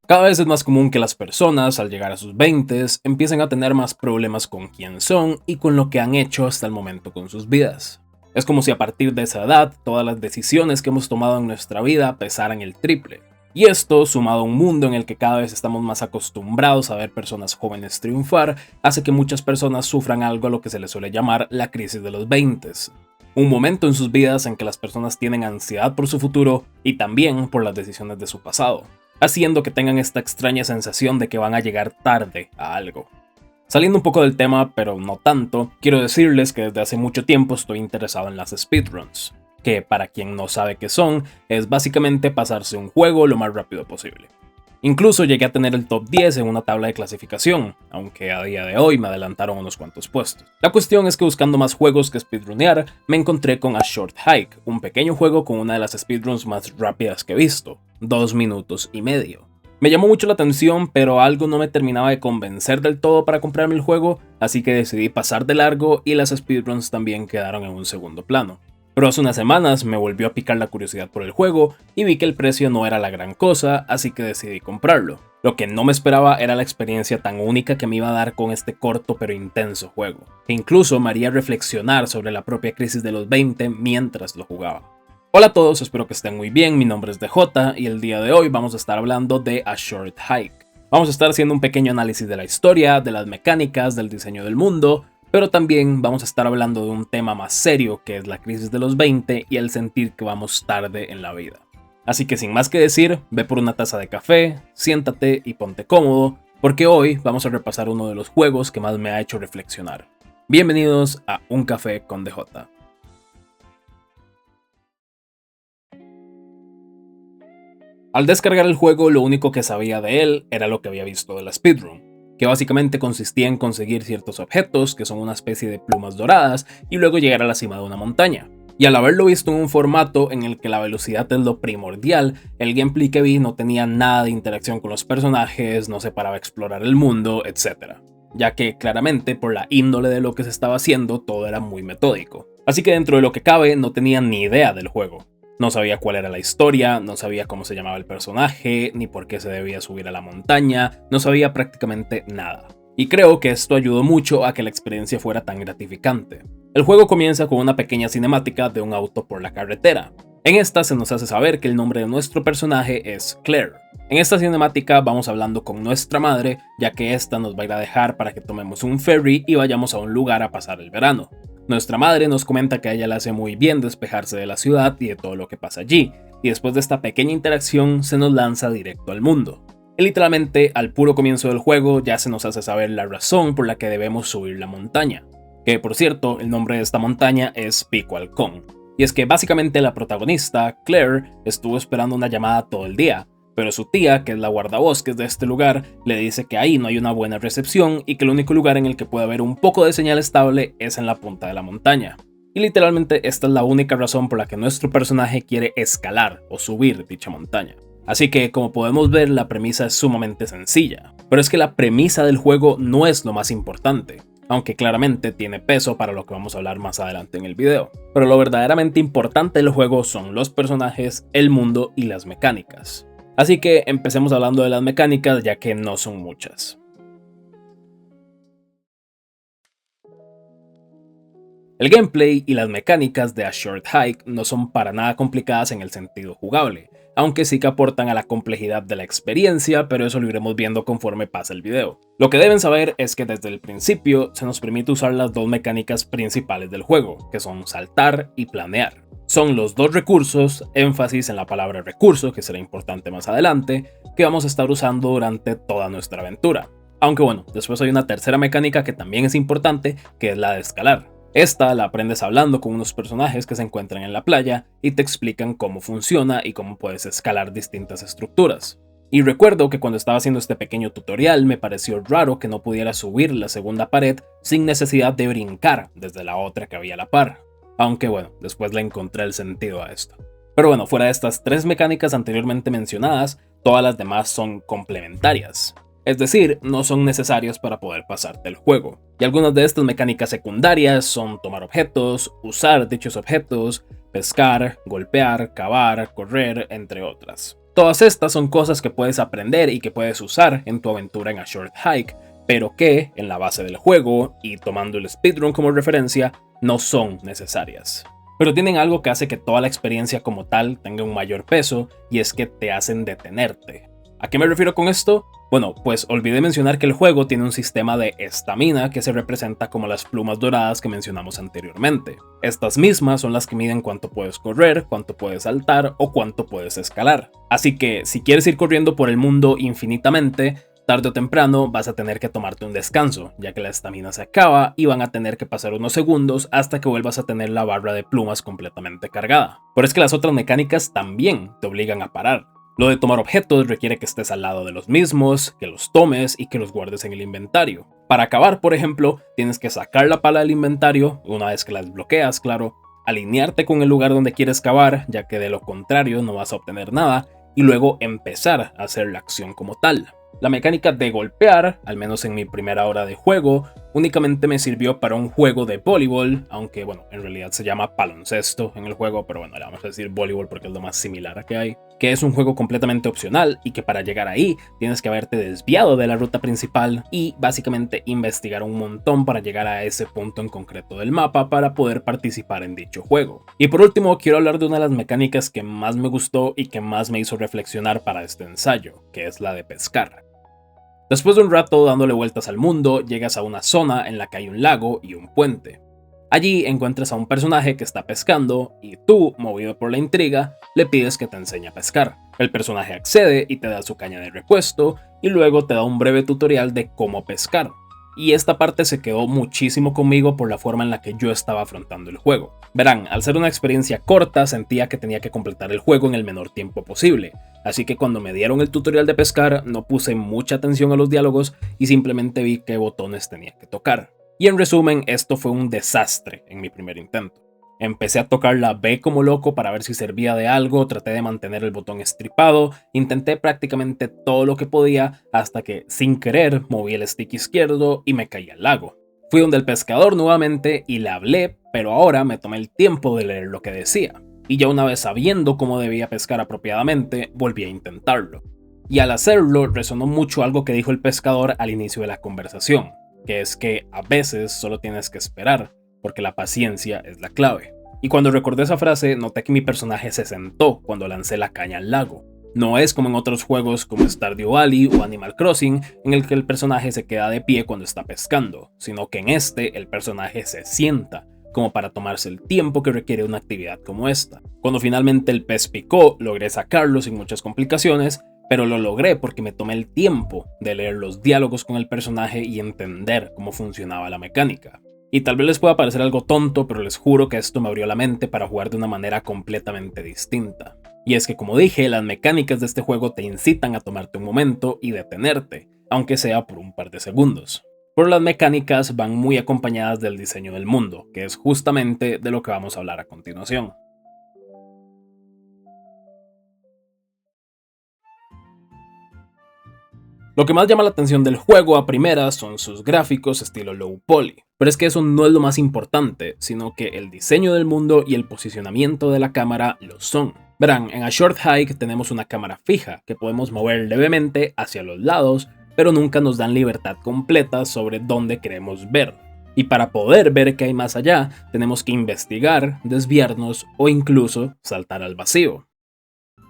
Cada vez es más común que las personas, al llegar a sus 20, empiecen a tener más problemas con quién son y con lo que han hecho hasta el momento con sus vidas. Es como si a partir de esa edad, todas las decisiones que hemos tomado en nuestra vida pesaran el triple. Y esto, sumado a un mundo en el que cada vez estamos más acostumbrados a ver personas jóvenes triunfar, hace que muchas personas sufran algo a lo que se les suele llamar la crisis de los 20. Un momento en sus vidas en que las personas tienen ansiedad por su futuro y también por las decisiones de su pasado, haciendo que tengan esta extraña sensación de que van a llegar tarde a algo. Saliendo un poco del tema, pero no tanto, quiero decirles que desde hace mucho tiempo estoy interesado en las speedruns, que para quien no sabe qué son, es básicamente pasarse un juego lo más rápido posible. Incluso llegué a tener el top 10 en una tabla de clasificación, aunque a día de hoy me adelantaron unos cuantos puestos. La cuestión es que buscando más juegos que speedrunear, me encontré con A Short Hike, un pequeño juego con una de las speedruns más rápidas que he visto, 2 minutos y medio. Me llamó mucho la atención, pero algo no me terminaba de convencer del todo para comprarme el juego, así que decidí pasar de largo y las speedruns también quedaron en un segundo plano. Pero hace unas semanas me volvió a picar la curiosidad por el juego y vi que el precio no era la gran cosa, así que decidí comprarlo. Lo que no me esperaba era la experiencia tan única que me iba a dar con este corto pero intenso juego, que incluso me haría reflexionar sobre la propia crisis de los 20 mientras lo jugaba. Hola a todos, espero que estén muy bien, mi nombre es DJ y el día de hoy vamos a estar hablando de A Short Hike. Vamos a estar haciendo un pequeño análisis de la historia, de las mecánicas, del diseño del mundo, pero también vamos a estar hablando de un tema más serio que es la crisis de los 20 y el sentir que vamos tarde en la vida. Así que sin más que decir, ve por una taza de café, siéntate y ponte cómodo, porque hoy vamos a repasar uno de los juegos que más me ha hecho reflexionar. Bienvenidos a Un Café con DJ. Al descargar el juego, lo único que sabía de él era lo que había visto de la speedrun, que básicamente consistía en conseguir ciertos objetos, que son una especie de plumas doradas, y luego llegar a la cima de una montaña. Y al haberlo visto en un formato en el que la velocidad es lo primordial, el gameplay que vi no tenía nada de interacción con los personajes, no se paraba a explorar el mundo, etc. Ya que claramente por la índole de lo que se estaba haciendo todo era muy metódico. Así que dentro de lo que cabe no tenía ni idea del juego. No sabía cuál era la historia, no sabía cómo se llamaba el personaje, ni por qué se debía subir a la montaña, no sabía prácticamente nada. Y creo que esto ayudó mucho a que la experiencia fuera tan gratificante. El juego comienza con una pequeña cinemática de un auto por la carretera. En esta se nos hace saber que el nombre de nuestro personaje es Claire. En esta cinemática vamos hablando con nuestra madre, ya que esta nos va a ir a dejar para que tomemos un ferry y vayamos a un lugar a pasar el verano. Nuestra madre nos comenta que a ella le hace muy bien despejarse de la ciudad y de todo lo que pasa allí, y después de esta pequeña interacción se nos lanza directo al mundo. Y literalmente al puro comienzo del juego ya se nos hace saber la razón por la que debemos subir la montaña, que por cierto el nombre de esta montaña es Pico Halcón, y es que básicamente la protagonista, Claire, estuvo esperando una llamada todo el día, pero su tía, que es la guardabosques de este lugar, le dice que ahí no hay una buena recepción y que el único lugar en el que puede haber un poco de señal estable es en la punta de la montaña. Y literalmente esta es la única razón por la que nuestro personaje quiere escalar o subir dicha montaña. Así que como podemos ver, la premisa es sumamente sencilla, pero es que la premisa del juego no es lo más importante, aunque claramente tiene peso para lo que vamos a hablar más adelante en el video. Pero lo verdaderamente importante del juego son los personajes, el mundo y las mecánicas. Así que empecemos hablando de las mecánicas, ya que no son muchas. El gameplay y las mecánicas de A Short Hike no son para nada complicadas en el sentido jugable, aunque sí que aportan a la complejidad de la experiencia, pero eso lo iremos viendo conforme pasa el video. Lo que deben saber es que desde el principio se nos permite usar las dos mecánicas principales del juego, que son saltar y planear. Son los dos recursos, énfasis en la palabra recurso, que será importante más adelante, que vamos a estar usando durante toda nuestra aventura. Aunque bueno, después hay una tercera mecánica que también es importante, que es la de escalar. Esta la aprendes hablando con unos personajes que se encuentran en la playa y te explican cómo funciona y cómo puedes escalar distintas estructuras. Y recuerdo que cuando estaba haciendo este pequeño tutorial me pareció raro que no pudiera subir la segunda pared sin necesidad de brincar desde la otra que había a la par. Aunque bueno, después le encontré el sentido a esto. Pero bueno, fuera de estas tres mecánicas anteriormente mencionadas, todas las demás son complementarias. Es decir, no son necesarias para poder pasarte el juego. Y algunas de estas mecánicas secundarias son tomar objetos, usar dichos objetos, pescar, golpear, cavar, correr, entre otras. Todas estas son cosas que puedes aprender y que puedes usar en tu aventura en A Short Hike, pero que, en la base del juego, y tomando el speedrun como referencia, no son necesarias. Pero tienen algo que hace que toda la experiencia como tal tenga un mayor peso, y es que te hacen detenerte. ¿A qué me refiero con esto? Bueno, pues olvidé mencionar que el juego tiene un sistema de estamina que se representa como las plumas doradas que mencionamos anteriormente. Estas mismas son las que miden cuánto puedes correr, cuánto puedes saltar o cuánto puedes escalar. Así que si quieres ir corriendo por el mundo infinitamente, tarde o temprano vas a tener que tomarte un descanso, ya que la estamina se acaba y van a tener que pasar unos segundos hasta que vuelvas a tener la barra de plumas completamente cargada. Pero es que las otras mecánicas también te obligan a parar. Lo de tomar objetos requiere que estés al lado de los mismos, que los tomes y que los guardes en el inventario. Para acabar, por ejemplo, tienes que sacar la pala del inventario, una vez que la desbloqueas, claro, alinearte con el lugar donde quieres cavar, ya que de lo contrario no vas a obtener nada, y luego empezar a hacer la acción como tal. La mecánica de golpear, al menos en mi primera hora de juego, únicamente me sirvió para un juego de voleibol, aunque bueno, en realidad se llama baloncesto en el juego, pero bueno, le vamos a decir voleibol porque es lo más similar que hay, que es un juego completamente opcional y que para llegar ahí tienes que haberte desviado de la ruta principal y básicamente investigar un montón para llegar a ese punto en concreto del mapa para poder participar en dicho juego. Y por último, quiero hablar de una de las mecánicas que más me gustó y que más me hizo reflexionar para este ensayo, que es la de pescar. Después de un rato dándole vueltas al mundo, llegas a una zona en la que hay un lago y un puente. Allí encuentras a un personaje que está pescando y tú, movido por la intriga, le pides que te enseñe a pescar. El personaje accede y te da su caña de repuesto y luego te da un breve tutorial de cómo pescar. Y esta parte se quedó muchísimo conmigo por la forma en la que yo estaba afrontando el juego. Verán, al ser una experiencia corta sentía que tenía que completar el juego en el menor tiempo posible, así que cuando me dieron el tutorial de pescar no puse mucha atención a los diálogos y simplemente vi qué botones tenía que tocar. Y en resumen, esto fue un desastre en mi primer intento. Empecé a tocar la B como loco para ver si servía de algo, traté de mantener el botón estripado, intenté prácticamente todo lo que podía hasta que, sin querer, moví el stick izquierdo y me caí al lago. Fui donde el pescador nuevamente y le hablé, pero ahora me tomé el tiempo de leer lo que decía. Y ya una vez sabiendo cómo debía pescar apropiadamente, volví a intentarlo. Y al hacerlo, resonó mucho algo que dijo el pescador al inicio de la conversación, que es que a veces solo tienes que esperar, porque la paciencia es la clave. Y cuando recordé esa frase, noté que mi personaje se sentó cuando lancé la caña al lago. No es como en otros juegos como Stardew Valley o Animal Crossing, en el que el personaje se queda de pie cuando está pescando, sino que en este el personaje se sienta, como para tomarse el tiempo que requiere una actividad como esta. Cuando finalmente el pez picó, logré sacarlo sin muchas complicaciones, pero lo logré porque me tomé el tiempo de leer los diálogos con el personaje y entender cómo funcionaba la mecánica. Y tal vez les pueda parecer algo tonto, pero les juro que esto me abrió la mente para jugar de una manera completamente distinta. Y es que, como dije, las mecánicas de este juego te incitan a tomarte un momento y detenerte, aunque sea por un par de segundos. Pero las mecánicas van muy acompañadas del diseño del mundo, que es justamente de lo que vamos a hablar a continuación. Lo que más llama la atención del juego a primeras son sus gráficos estilo low poly, pero es que eso no es lo más importante, sino que el diseño del mundo y el posicionamiento de la cámara lo son. Verán, en A Short Hike tenemos una cámara fija que podemos mover levemente hacia los lados, pero nunca nos dan libertad completa sobre dónde queremos ver. Y para poder ver qué hay más allá, tenemos que investigar, desviarnos o incluso saltar al vacío.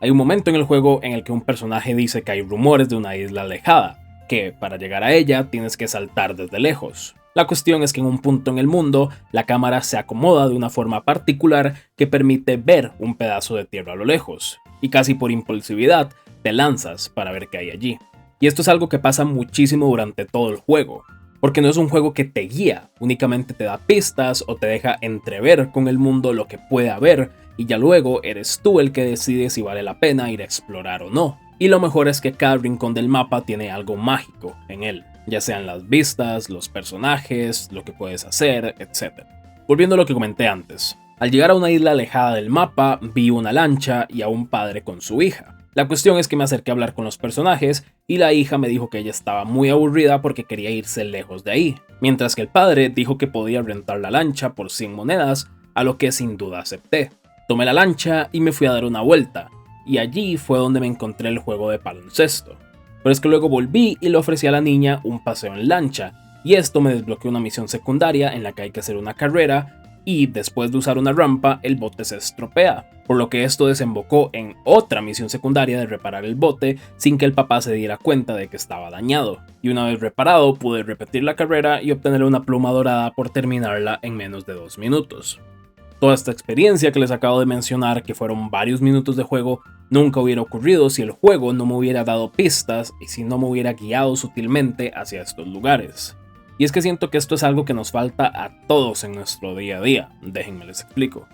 Hay un momento en el juego en el que un personaje dice que hay rumores de una isla alejada, que para llegar a ella tienes que saltar desde lejos. La cuestión es que en un punto en el mundo, la cámara se acomoda de una forma particular que permite ver un pedazo de tierra a lo lejos, y casi por impulsividad te lanzas para ver qué hay allí. Y esto es algo que pasa muchísimo durante todo el juego, porque no es un juego que te guía, únicamente te da pistas o te deja entrever con el mundo lo que puede haber, y ya luego eres tú el que decide si vale la pena ir a explorar o no. Y lo mejor es que cada rincón del mapa tiene algo mágico en él, ya sean las vistas, los personajes, lo que puedes hacer, etc. Volviendo a lo que comenté antes, al llegar a una isla alejada del mapa, vi una lancha y a un padre con su hija. La cuestión es que me acerqué a hablar con los personajes y la hija me dijo que ella estaba muy aburrida porque quería irse lejos de ahí, mientras que el padre dijo que podía rentar la lancha por 100 monedas, a lo que sin duda acepté. Tomé la lancha y me fui a dar una vuelta, y allí fue donde me encontré el juego de baloncesto. Pero es que luego volví y le ofrecí a la niña un paseo en lancha, y esto me desbloqueó una misión secundaria en la que hay que hacer una carrera, y después de usar una rampa el bote se estropea, por lo que esto desembocó en otra misión secundaria de reparar el bote sin que el papá se diera cuenta de que estaba dañado, y una vez reparado pude repetir la carrera y obtener una pluma dorada por terminarla en menos de 2 minutos. Toda esta experiencia que les acabo de mencionar, que fueron varios minutos de juego, nunca hubiera ocurrido si el juego no me hubiera dado pistas y si no me hubiera guiado sutilmente hacia estos lugares. Y es que siento que esto es algo que nos falta a todos en nuestro día a día, déjenme les explico.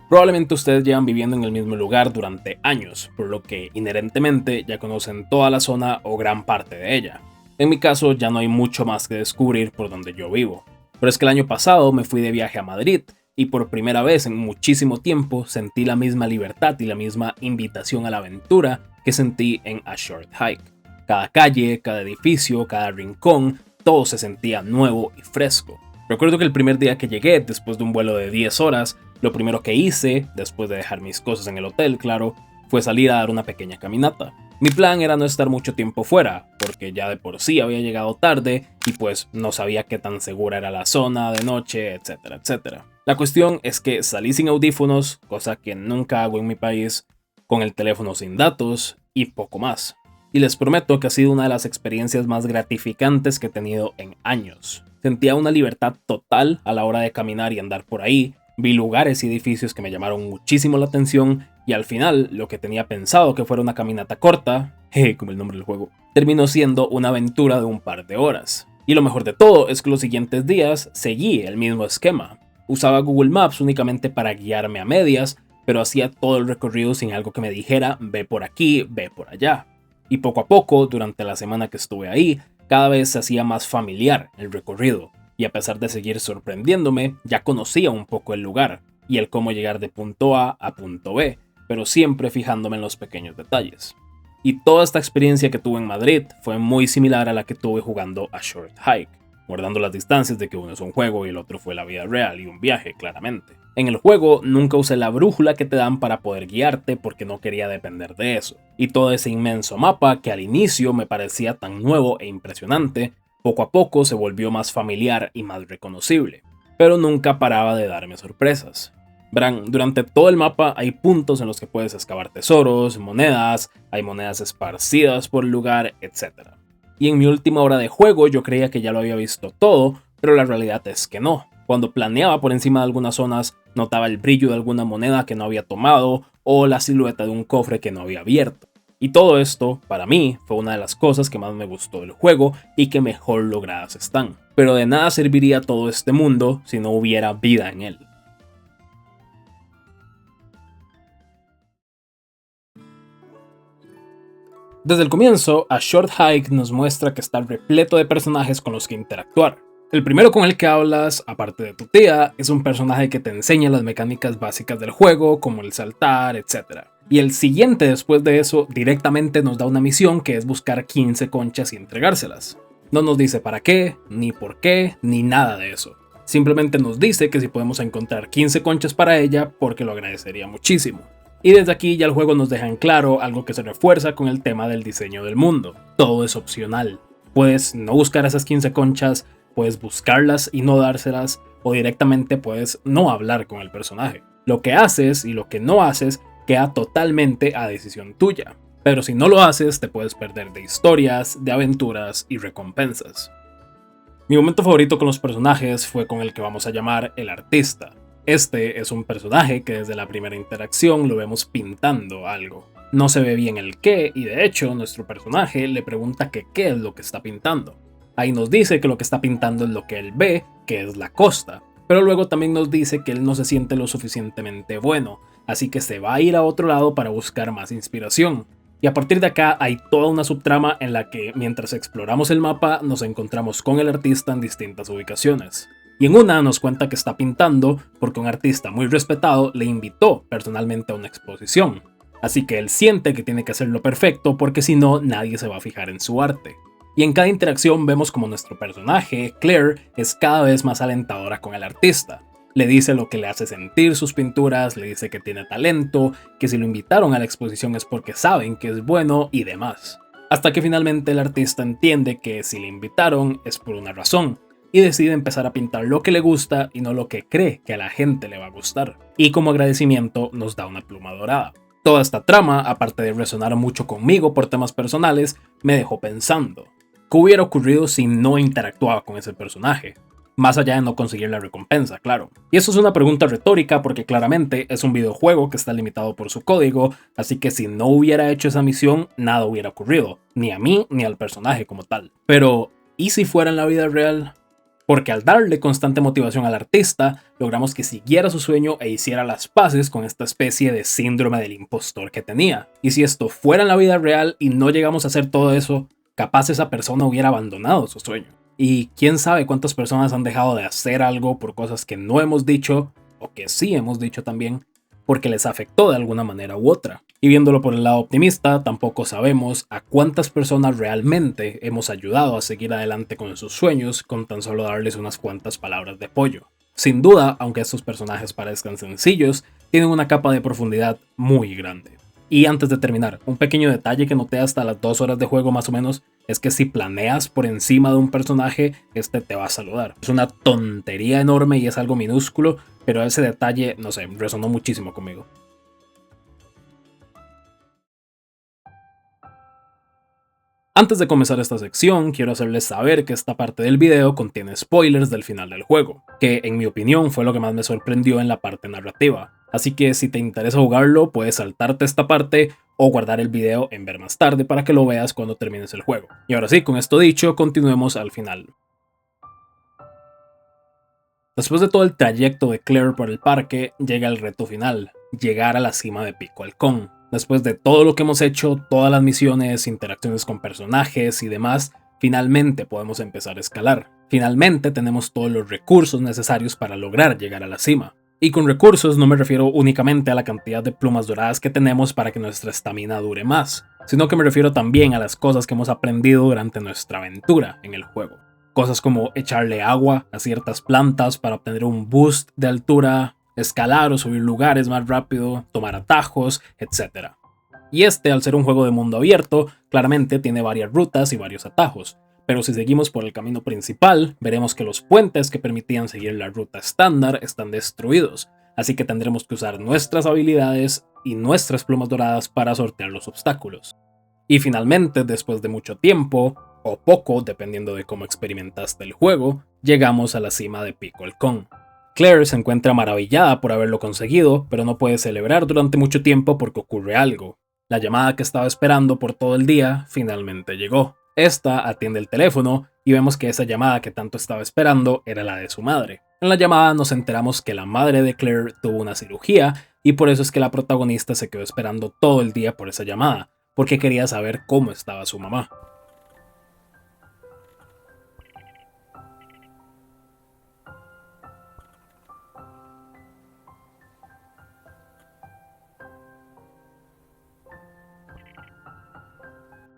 Probablemente ustedes llevan viviendo en el mismo lugar durante años, por lo que inherentemente ya conocen toda la zona o gran parte de ella. En mi caso ya no hay mucho más que descubrir por donde yo vivo. Pero es que el año pasado me fui de viaje a Madrid y por primera vez en muchísimo tiempo sentí la misma libertad y la misma invitación a la aventura que sentí en A Short Hike. Cada calle, cada edificio, cada rincón, todo se sentía nuevo y fresco. Recuerdo que el primer día que llegué, después de un vuelo de 10 horas, lo primero que hice, después de dejar mis cosas en el hotel, claro, fue salir a dar una pequeña caminata. Mi plan era no estar mucho tiempo fuera, porque ya de por sí había llegado tarde y pues no sabía qué tan segura era la zona de noche, etcétera, etcétera. La cuestión es que salí sin audífonos, cosa que nunca hago en mi país, con el teléfono sin datos y poco más. Y les prometo que ha sido una de las experiencias más gratificantes que he tenido en años. Sentía una libertad total a la hora de caminar y andar por ahí, vi lugares y edificios que me llamaron muchísimo la atención y al final lo que tenía pensado que fuera una caminata corta, como el nombre del juego, terminó siendo una aventura de un par de horas. Y lo mejor de todo es que los siguientes días seguí el mismo esquema. Usaba Google Maps únicamente para guiarme a medias, pero hacía todo el recorrido sin algo que me dijera ve por aquí, ve por allá. Y poco a poco, durante la semana que estuve ahí, cada vez se hacía más familiar el recorrido, y a pesar de seguir sorprendiéndome, ya conocía un poco el lugar, y el cómo llegar de punto A a punto B, pero siempre fijándome en los pequeños detalles. Y toda esta experiencia que tuve en Madrid fue muy similar a la que tuve jugando a Short Hike, guardando las distancias de que uno es un juego y el otro fue la vida real y un viaje, claramente. En el juego nunca usé la brújula que te dan para poder guiarte porque no quería depender de eso. Y todo ese inmenso mapa que al inicio me parecía tan nuevo e impresionante, poco a poco se volvió más familiar y más reconocible. Pero nunca paraba de darme sorpresas. Verán, durante todo el mapa hay puntos en los que puedes excavar tesoros, monedas, hay monedas esparcidas por el lugar, etc. Y en mi última hora de juego yo creía que ya lo había visto todo, pero la realidad es que no. Cuando planeaba por encima de algunas zonas, notaba el brillo de alguna moneda que no había tomado o la silueta de un cofre que no había abierto. Y todo esto, para mí, fue una de las cosas que más me gustó del juego y que mejor logradas están. Pero de nada serviría todo este mundo si no hubiera vida en él. Desde el comienzo, A Short Hike nos muestra que está repleto de personajes con los que interactuar. El primero con el que hablas, aparte de tu tía, es un personaje que te enseña las mecánicas básicas del juego, como el saltar, etc. Y el siguiente después de eso directamente nos da una misión que es buscar 15 conchas y entregárselas. No nos dice para qué, ni por qué, ni nada de eso. Simplemente nos dice que si podemos encontrar 15 conchas para ella, porque lo agradecería muchísimo. Y desde aquí ya el juego nos deja en claro algo que se refuerza con el tema del diseño del mundo. Todo es opcional. Puedes no buscar esas 15 conchas, puedes buscarlas y no dárselas, o directamente puedes no hablar con el personaje. Lo que haces y lo que no haces queda totalmente a decisión tuya. Pero si no lo haces, te puedes perder de historias, de aventuras y recompensas. Mi momento favorito con los personajes fue con el que vamos a llamar el artista. Este es un personaje que desde la primera interacción lo vemos pintando algo. No se ve bien el qué y de hecho nuestro personaje le pregunta que qué es lo que está pintando. Ahí nos dice que lo que está pintando es lo que él ve, que es la costa. Pero luego también nos dice que él no se siente lo suficientemente bueno, así que se va a ir a otro lado para buscar más inspiración. Y a partir de acá hay toda una subtrama en la que mientras exploramos el mapa nos encontramos con el artista en distintas ubicaciones. Y en una nos cuenta que está pintando porque un artista muy respetado le invitó personalmente a una exposición. Así que él siente que tiene que hacerlo perfecto porque si no nadie se va a fijar en su arte. Y en cada interacción vemos como nuestro personaje, Claire, es cada vez más alentadora con el artista. Le dice lo que le hace sentir sus pinturas, le dice que tiene talento, que si lo invitaron a la exposición es porque saben que es bueno y demás. Hasta que finalmente el artista entiende que si le invitaron es por una razón, y decide empezar a pintar lo que le gusta y no lo que cree que a la gente le va a gustar. Y como agradecimiento nos da una pluma dorada. Toda esta trama, aparte de resonar mucho conmigo por temas personales, me dejó pensando, ¿qué hubiera ocurrido si no interactuaba con ese personaje? Más allá de no conseguir la recompensa, claro. Y eso es una pregunta retórica porque claramente es un videojuego que está limitado por su código, así que si no hubiera hecho esa misión, nada hubiera ocurrido, ni a mí ni al personaje como tal. Pero, ¿y si fuera en la vida real? Porque al darle constante motivación al artista, logramos que siguiera su sueño e hiciera las paces con esta especie de síndrome del impostor que tenía. Y si esto fuera en la vida real y no llegamos a hacer todo eso, capaz esa persona hubiera abandonado su sueño. Y quién sabe cuántas personas han dejado de hacer algo por cosas que no hemos dicho, o que sí hemos dicho también, porque les afectó de alguna manera u otra. Y viéndolo por el lado optimista, tampoco sabemos a cuántas personas realmente hemos ayudado a seguir adelante con sus sueños con tan solo darles unas cuantas palabras de apoyo. Sin duda, aunque estos personajes parezcan sencillos, tienen una capa de profundidad muy grande. Y antes de terminar, un pequeño detalle que noté hasta las 2 horas de juego más o menos es que si planeas por encima de un personaje, este te va a saludar. Es una tontería enorme y es algo minúsculo, pero ese detalle, no sé, resonó muchísimo conmigo. Antes de comenzar esta sección, quiero hacerles saber que esta parte del video contiene spoilers del final del juego, que en mi opinión fue lo que más me sorprendió en la parte narrativa. Así que si te interesa jugarlo, puedes saltarte esta parte o guardar el video en ver más tarde para que lo veas cuando termines el juego. Y ahora sí, con esto dicho, continuemos al final. Después de todo el trayecto de Claire por el parque, llega el reto final, llegar a la cima de Pico Halcón. Después de todo lo que hemos hecho, todas las misiones, interacciones con personajes y demás, finalmente podemos empezar a escalar. Finalmente tenemos todos los recursos necesarios para lograr llegar a la cima. Y con recursos no me refiero únicamente a la cantidad de plumas doradas que tenemos para que nuestra estamina dure más, sino que me refiero también a las cosas que hemos aprendido durante nuestra aventura en el juego. Cosas como echarle agua a ciertas plantas para obtener un boost de altura, escalar o subir lugares más rápido, tomar atajos, etc. Y este, al ser un juego de mundo abierto, claramente tiene varias rutas y varios atajos. Pero si seguimos por el camino principal, veremos que los puentes que permitían seguir la ruta estándar están destruidos, así que tendremos que usar nuestras habilidades y nuestras plumas doradas para sortear los obstáculos. Y finalmente, después de mucho tiempo, o poco, dependiendo de cómo experimentaste el juego, llegamos a la cima de Pico Halcón. Claire se encuentra maravillada por haberlo conseguido, pero no puede celebrar durante mucho tiempo porque ocurre algo. La llamada que estaba esperando por todo el día finalmente llegó. Esta atiende el teléfono y vemos que esa llamada que tanto estaba esperando era la de su madre. En la llamada nos enteramos que la madre de Claire tuvo una cirugía y por eso es que la protagonista se quedó esperando todo el día por esa llamada, porque quería saber cómo estaba su mamá.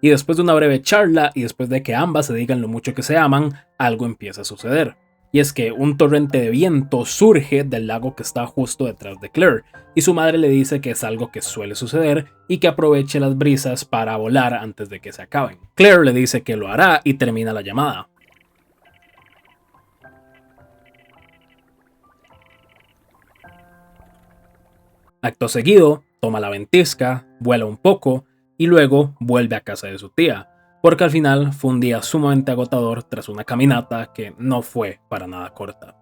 Y después de una breve charla y después de que ambas se digan lo mucho que se aman, algo empieza a suceder. Y es que un torrente de viento surge del lago que está justo detrás de Claire, y su madre le dice que es algo que suele suceder y que aproveche las brisas para volar antes de que se acaben. Claire le dice que lo hará y termina la llamada. Acto seguido, toma la ventisca, vuela un poco y luego vuelve a casa de su tía, porque al final fue un día sumamente agotador tras una caminata que no fue para nada corta.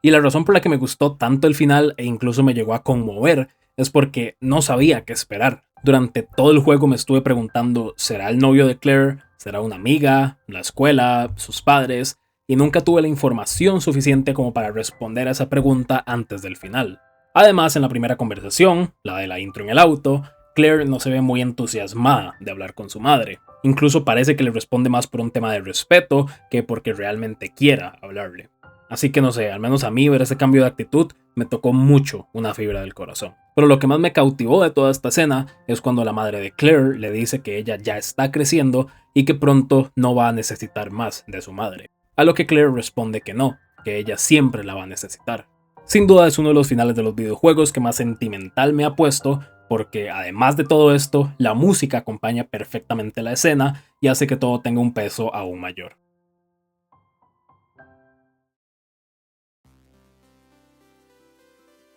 Y la razón por la que me gustó tanto el final e incluso me llegó a conmover es porque no sabía qué esperar. Durante todo el juego me estuve preguntando, ¿será el novio de Claire? ¿Será una amiga? ¿La escuela? ¿Sus padres? Y nunca tuve la información suficiente como para responder a esa pregunta antes del final. Además, en la primera conversación, la de la intro en el auto, Claire no se ve muy entusiasmada de hablar con su madre. Incluso parece que le responde más por un tema de respeto que porque realmente quiera hablarle. Así que no sé, al menos a mí ver ese cambio de actitud me tocó mucho una fibra del corazón. Pero lo que más me cautivó de toda esta escena es cuando la madre de Claire le dice que ella ya está creciendo y que pronto no va a necesitar más de su madre. A lo que Claire responde que no, que ella siempre la va a necesitar. Sin duda es uno de los finales de los videojuegos que más sentimental me ha puesto, porque además de todo esto, la música acompaña perfectamente la escena y hace que todo tenga un peso aún mayor.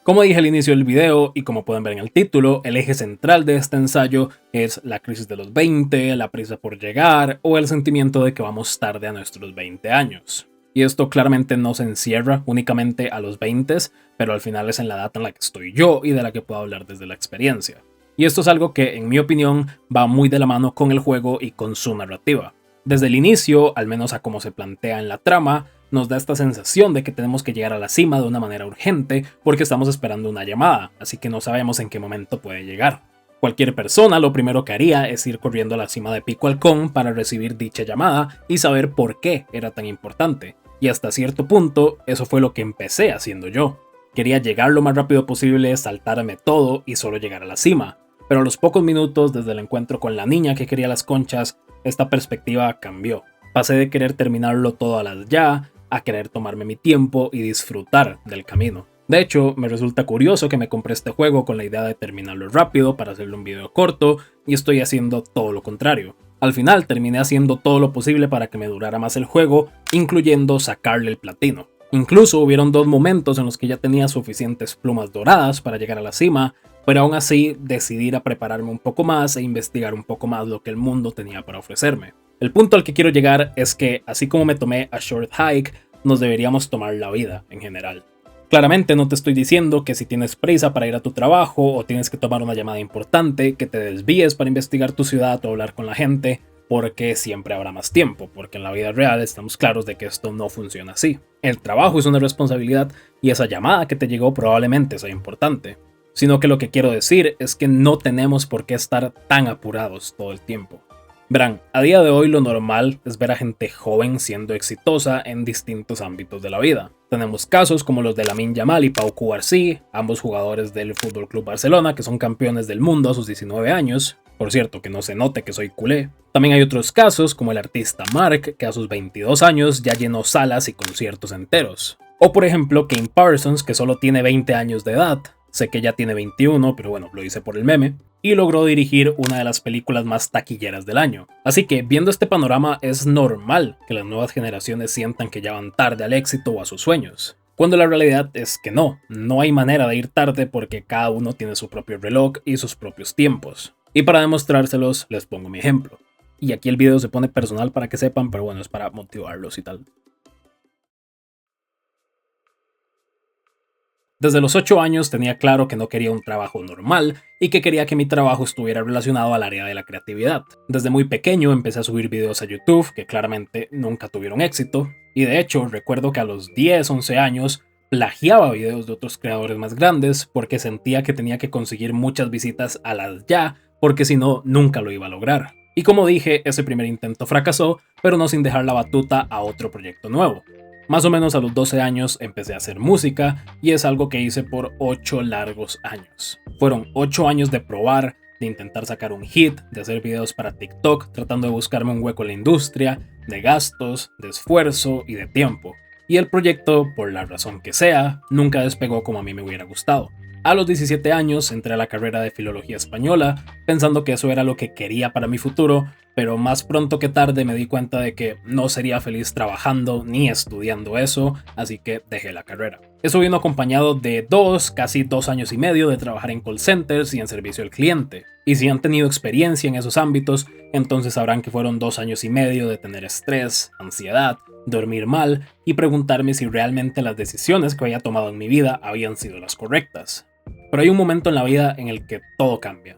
Como dije al inicio del video y como pueden ver en el título, el eje central de este ensayo es la crisis de los 20, la prisa por llegar o el sentimiento de que vamos tarde a nuestros 20 años. Y esto claramente no se encierra únicamente a los 20, pero al final es en la edad en la que estoy yo y de la que puedo hablar desde la experiencia. Y esto es algo que, en mi opinión, va muy de la mano con el juego y con su narrativa. Desde el inicio, al menos a cómo se plantea en la trama, nos da esta sensación de que tenemos que llegar a la cima de una manera urgente porque estamos esperando una llamada, así que no sabemos en qué momento puede llegar. Cualquier persona lo primero que haría es ir corriendo a la cima de Pico Halcón para recibir dicha llamada y saber por qué era tan importante. Y hasta cierto punto, eso fue lo que empecé haciendo yo. Quería llegar lo más rápido posible, saltarme todo y solo llegar a la cima. Pero a los pocos minutos desde el encuentro con la niña que quería las conchas, esta perspectiva cambió. Pasé de querer terminarlo todo a las ya, a querer tomarme mi tiempo y disfrutar del camino. De hecho, me resulta curioso que me compré este juego con la idea de terminarlo rápido para hacerle un video corto y estoy haciendo todo lo contrario. Al final terminé haciendo todo lo posible para que me durara más el juego, incluyendo sacarle el platino. Incluso hubieron 2 momentos en los que ya tenía suficientes plumas doradas para llegar a la cima, pero aún así decidí ir a prepararme un poco más e investigar un poco más lo que el mundo tenía para ofrecerme. El punto al que quiero llegar es que, así como me tomé a Short Hike, nos deberíamos tomar la vida en general. Claramente no te estoy diciendo que si tienes prisa para ir a tu trabajo o tienes que tomar una llamada importante, que te desvíes para investigar tu ciudad o hablar con la gente, porque siempre habrá más tiempo, porque en la vida real estamos claros de que esto no funciona así. El trabajo es una responsabilidad y esa llamada que te llegó probablemente sea importante. Sino que lo que quiero decir es que no tenemos por qué estar tan apurados todo el tiempo. Verán, a día de hoy lo normal es ver a gente joven siendo exitosa en distintos ámbitos de la vida. Tenemos casos como los de Lamine Yamal y Pau Cubarsí, ambos jugadores del FC Barcelona que son campeones del mundo a sus 19 años. Por cierto, que no se note que soy culé. También hay otros casos como el artista Mark, que a sus 22 años ya llenó salas y conciertos enteros. O por ejemplo Kane Parsons, que solo tiene 20 años de edad. Sé que ya tiene 21, pero bueno, lo hice por el meme. Y logró dirigir una de las películas más taquilleras del año. Así que, viendo este panorama, es normal que las nuevas generaciones sientan que ya van tarde al éxito o a sus sueños. Cuando la realidad es que no hay manera de ir tarde porque cada uno tiene su propio reloj y sus propios tiempos. Y para demostrárselos, les pongo mi ejemplo. Y aquí el video se pone personal para que sepan, pero bueno, es para motivarlos y tal. Desde los 8 años tenía claro que no quería un trabajo normal y que quería que mi trabajo estuviera relacionado al área de la creatividad. Desde muy pequeño empecé a subir videos a YouTube que claramente nunca tuvieron éxito y de hecho recuerdo que a los 10-11 años plagiaba videos de otros creadores más grandes porque sentía que tenía que conseguir muchas visitas a las ya porque si no nunca lo iba a lograr. Y como dije, ese primer intento fracasó, pero no sin dejar la batuta a otro proyecto nuevo. Más o menos a los 12 años empecé a hacer música y es algo que hice por 8 largos años. Fueron 8 años de probar, de intentar sacar un hit, de hacer videos para TikTok tratando de buscarme un hueco en la industria, de gastos, de esfuerzo y de tiempo. Y el proyecto, por la razón que sea, nunca despegó como a mí me hubiera gustado. A los 17 años entré a la carrera de Filología Española, pensando que eso era lo que quería para mi futuro, pero más pronto que tarde me di cuenta de que no sería feliz trabajando ni estudiando eso, así que dejé la carrera. Eso vino acompañado de casi 2 años y medio de trabajar en call centers y en servicio al cliente. Y si han tenido experiencia en esos ámbitos, entonces sabrán que fueron 2 años y medio de tener estrés, ansiedad dormir mal y preguntarme si realmente las decisiones que había tomado en mi vida habían sido las correctas. Pero hay un momento en la vida en el que todo cambia.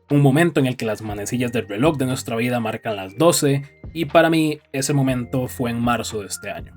Un momento en el que las manecillas del reloj de nuestra vida marcan las 12 y para mí ese momento fue en marzo de este año.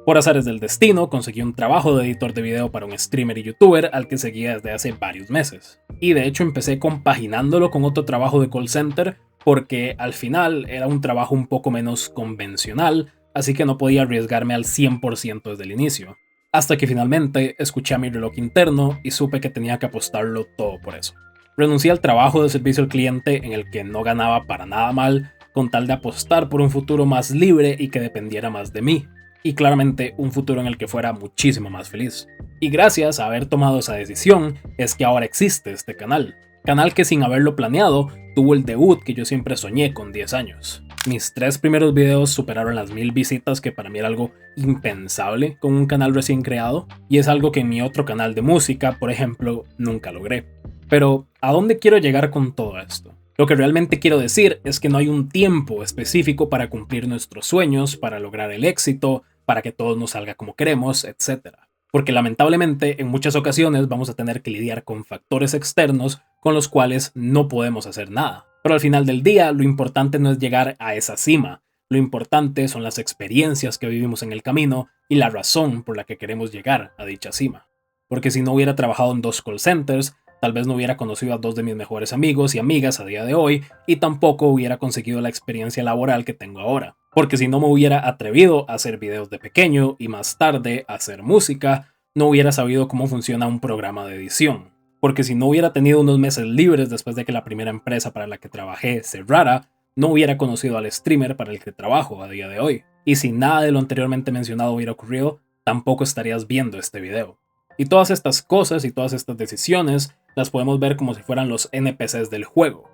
Por azares del destino, conseguí un trabajo de editor de video para un streamer y youtuber al que seguía desde hace varios meses. Y de hecho empecé compaginándolo con otro trabajo de call center porque al final era un trabajo un poco menos convencional, así que no podía arriesgarme al 100% desde el inicio. Hasta que finalmente escuché a mi reloj interno y supe que tenía que apostarlo todo por eso. Renuncié al trabajo de servicio al cliente en el que no ganaba para nada mal, con tal de apostar por un futuro más libre y que dependiera más de mí. Y claramente un futuro en el que fuera muchísimo más feliz. Y gracias a haber tomado esa decisión es que ahora existe este canal. Canal que sin haberlo planeado tuvo el debut que yo siempre soñé con 10 años. Mis 3 primeros videos superaron las 1000 visitas, que para mí era algo impensable con un canal recién creado, y es algo que en mi otro canal de música, por ejemplo, nunca logré. Pero, ¿a dónde quiero llegar con todo esto? Lo que realmente quiero decir es que no hay un tiempo específico para cumplir nuestros sueños, para lograr el éxito, para que todo nos salga como queremos, etc. Porque lamentablemente en muchas ocasiones vamos a tener que lidiar con factores externos con los cuales no podemos hacer nada. Pero al final del día lo importante no es llegar a esa cima, lo importante son las experiencias que vivimos en el camino y la razón por la que queremos llegar a dicha cima. Porque si no hubiera trabajado en 2 call centers, tal vez no hubiera conocido a 2 de mis mejores amigos y amigas a día de hoy y tampoco hubiera conseguido la experiencia laboral que tengo ahora. Porque si no me hubiera atrevido a hacer videos de pequeño y más tarde a hacer música, no hubiera sabido cómo funciona un programa de edición. Porque si no hubiera tenido unos meses libres después de que la primera empresa para la que trabajé cerrara, no hubiera conocido al streamer para el que trabajo a día de hoy. Y si nada de lo anteriormente mencionado hubiera ocurrido, tampoco estarías viendo este video. Y todas estas cosas y todas estas decisiones las podemos ver como si fueran los NPCs del juego.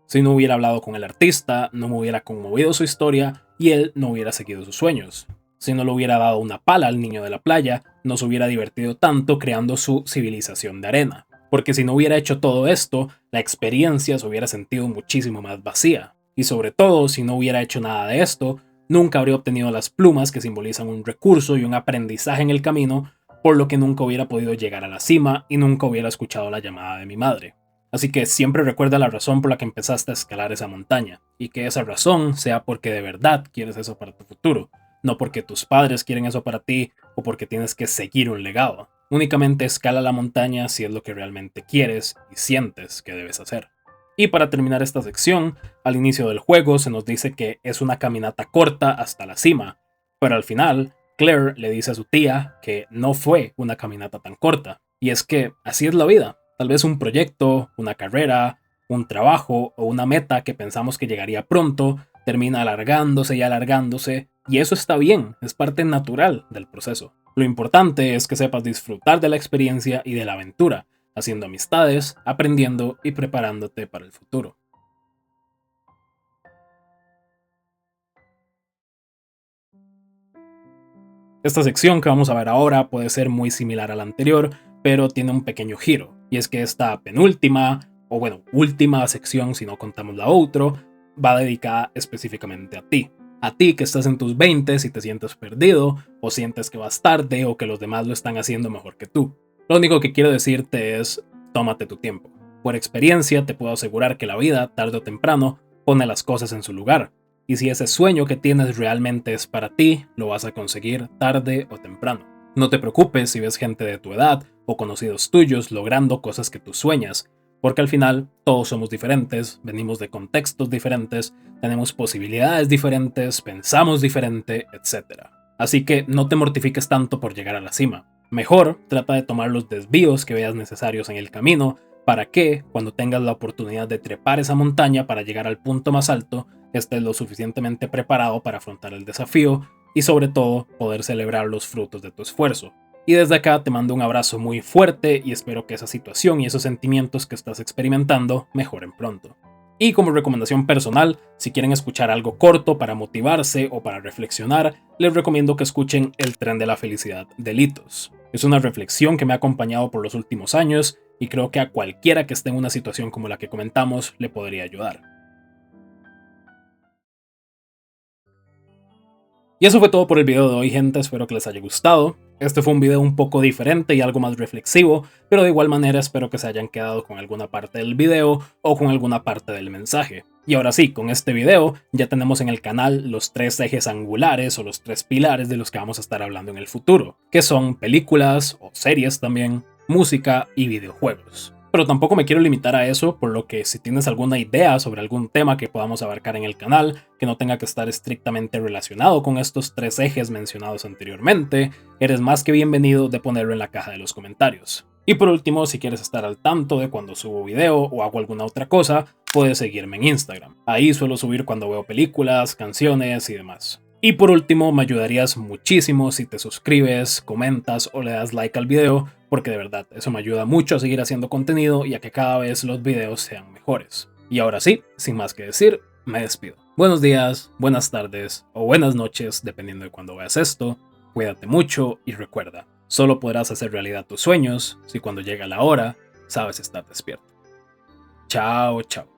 Si no hubiera hablado con el artista, no me hubiera conmovido su historia y él no hubiera seguido sus sueños. Si no le hubiera dado una pala al niño de la playa, no se hubiera divertido tanto creando su civilización de arena. Porque si no hubiera hecho todo esto, la experiencia se hubiera sentido muchísimo más vacía. Y sobre todo, si no hubiera hecho nada de esto, nunca habría obtenido las plumas que simbolizan un recurso y un aprendizaje en el camino, por lo que nunca hubiera podido llegar a la cima y nunca hubiera escuchado la llamada de mi madre. Así que siempre recuerda la razón por la que empezaste a escalar esa montaña, y que esa razón sea porque de verdad quieres eso para tu futuro, no porque tus padres quieren eso para ti o porque tienes que seguir un legado. Únicamente escala la montaña si es lo que realmente quieres y sientes que debes hacer. Y para terminar esta sección, al inicio del juego se nos dice que es una caminata corta hasta la cima, pero al final Claire le dice a su tía que no fue una caminata tan corta. Y es que así es la vida. Tal vez un proyecto, una carrera, un trabajo o una meta que pensamos que llegaría pronto termina alargándose y alargándose, y eso está bien, es parte natural del proceso. Lo importante es que sepas disfrutar de la experiencia y de la aventura, haciendo amistades, aprendiendo y preparándote para el futuro. Esta sección que vamos a ver ahora puede ser muy similar a la anterior, pero tiene un pequeño giro, y es que esta penúltima, o bueno, última sección si no contamos la otra, va dedicada específicamente a ti. A ti que estás en tus 20 y te sientes perdido, o sientes que vas tarde, o que los demás lo están haciendo mejor que tú. Lo único que quiero decirte es, tómate tu tiempo. Por experiencia te puedo asegurar que la vida, tarde o temprano, pone las cosas en su lugar. Y si ese sueño que tienes realmente es para ti, lo vas a conseguir tarde o temprano. No te preocupes si ves gente de tu edad o conocidos tuyos logrando cosas que tú sueñas, porque al final todos somos diferentes, venimos de contextos diferentes, tenemos posibilidades diferentes, pensamos diferente, etc. Así que no te mortifiques tanto por llegar a la cima. Mejor trata de tomar los desvíos que veas necesarios en el camino para que, cuando tengas la oportunidad de trepar esa montaña para llegar al punto más alto, estés lo suficientemente preparado para afrontar el desafío y sobre todo poder celebrar los frutos de tu esfuerzo. Y desde acá te mando un abrazo muy fuerte y espero que esa situación y esos sentimientos que estás experimentando mejoren pronto. Y como recomendación personal, si quieren escuchar algo corto para motivarse o para reflexionar, les recomiendo que escuchen El tren de la felicidad de Litos. Es una reflexión que me ha acompañado por los últimos años y creo que a cualquiera que esté en una situación como la que comentamos le podría ayudar. Y eso fue todo por el video de hoy, gente, espero que les haya gustado. Este fue un video un poco diferente y algo más reflexivo, pero de igual manera espero que se hayan quedado con alguna parte del video o con alguna parte del mensaje. Y ahora sí, con este video ya tenemos en el canal los 3 ejes angulares o los 3 pilares de los que vamos a estar hablando en el futuro, que son películas o series también, música y videojuegos. Pero tampoco me quiero limitar a eso, por lo que si tienes alguna idea sobre algún tema que podamos abarcar en el canal, que no tenga que estar estrictamente relacionado con estos 3 ejes mencionados anteriormente, eres más que bienvenido de ponerlo en la caja de los comentarios. Y por último, si quieres estar al tanto de cuando subo video o hago alguna otra cosa, puedes seguirme en Instagram. Ahí suelo subir cuando veo películas, canciones y demás. Y por último, me ayudarías muchísimo si te suscribes, comentas o le das like al video, porque de verdad eso me ayuda mucho a seguir haciendo contenido y a que cada vez los videos sean mejores. Y ahora sí, sin más que decir, me despido. Buenos días, buenas tardes o buenas noches, dependiendo de cuando veas esto. Cuídate mucho y recuerda, solo podrás hacer realidad tus sueños si cuando llega la hora sabes estar despierto. Chao, chao.